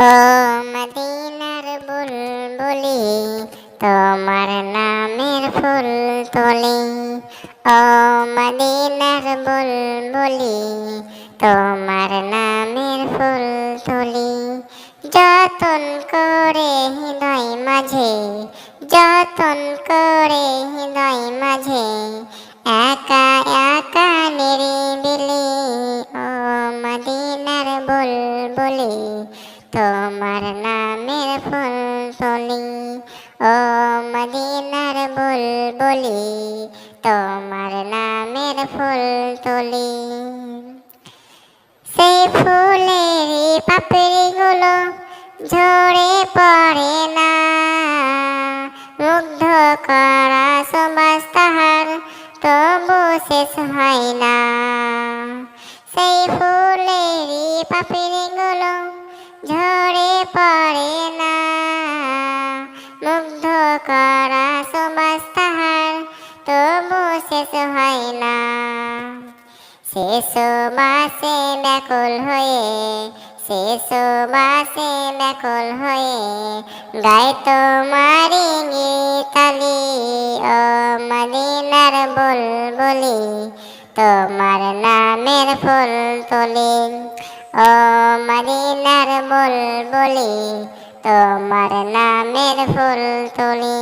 ও মদিনার বুলবুলি, তোমার নামের ফুল তুলি। ও মদিনার বুলবুলি, তোমার নামের ফুল তুলি। যতন করে হৃদয় মাঝে, যতন করে হৃদয় মাঝে, একা একা নিরিবিলি। ও মদিনার বুলবুলি, তোমার নামের ফুল তুলি। ও মদিনার বুলবুলি, তোমার নামের ফুল তুলি। সেই ফুলেরই পাপড়িগুলো ঝরে পড়ে না, মুগ্ধ করা সুবাস তাহার তবু শেষ হয় না। সেই ফুলেরই পাপড়িগুলো ঝরে পড়ে না, মুগ্ধ করা সুবাস তাহার তবু শেষ হয় না। সে সুবাসে ব্যাকুল হয়ে, সে সুবাসে ব্যাকুল হয়ে গায় তোমারি গীতালি। ও মদিনার বুলবুলি, তোমার নামের ফুল তুলি। ও মদিনার বুলবুলি, তোমার নামের ফুল তুলি।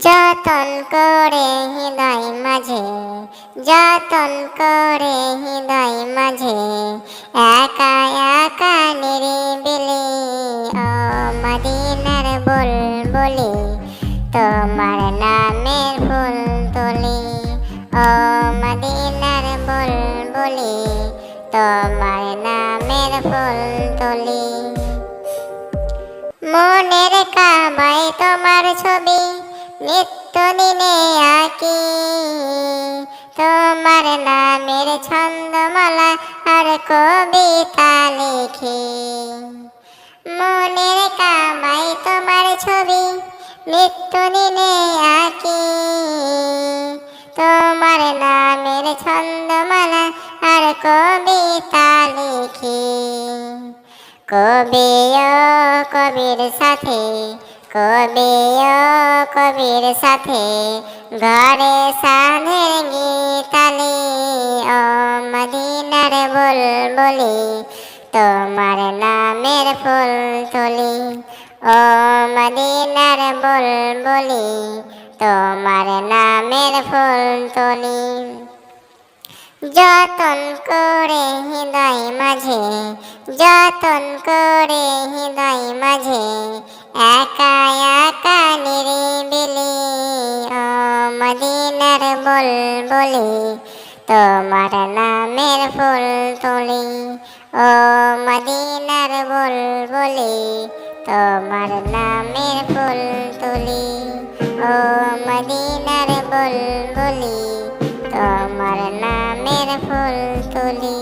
যতন করে হৃদয় মাঝে, যতন করে হৃদয় মাঝে, একা একা নিরিবিলি। ও মদিনার বুলবুলি, তোমার নামের ফুল তুলি। ও মদিনার বুলবুলি, তোমার নামের ফুল তুলি। মনের কাবায় তোমার ছবি নিত্য দিনে আঁকি, তোমার নামের ছন্দমালা আর কবিতা লিখি। মনের কাবায় তোমার ছবি নিত্য দিনে আঁকি, তোমার নামের ছন্দমালা আর কবিতা লিখি। কবি ও কবির সাথে, কবি ও কবির সাথে ঘরে সাধের গীতালি। ও মদিনার বুলবুলি, তোমার নামের ফুল তুলি। ও মদিনার বুলবুলি, তোমার নামের ফুল তুলি। যতন করে হৃদয় মাঝে, যতন করে হৃদয় মাঝে, একা একা নিরিবিলি। ও মদিনার বুলবুলি, তোমার নামের ফুল তুলি। ও মদিনার বুলবুলি, তোমার নামের ফুল তুলি। ও মদিনার বুলবুলি, তোমার নামের ফুল তুলি।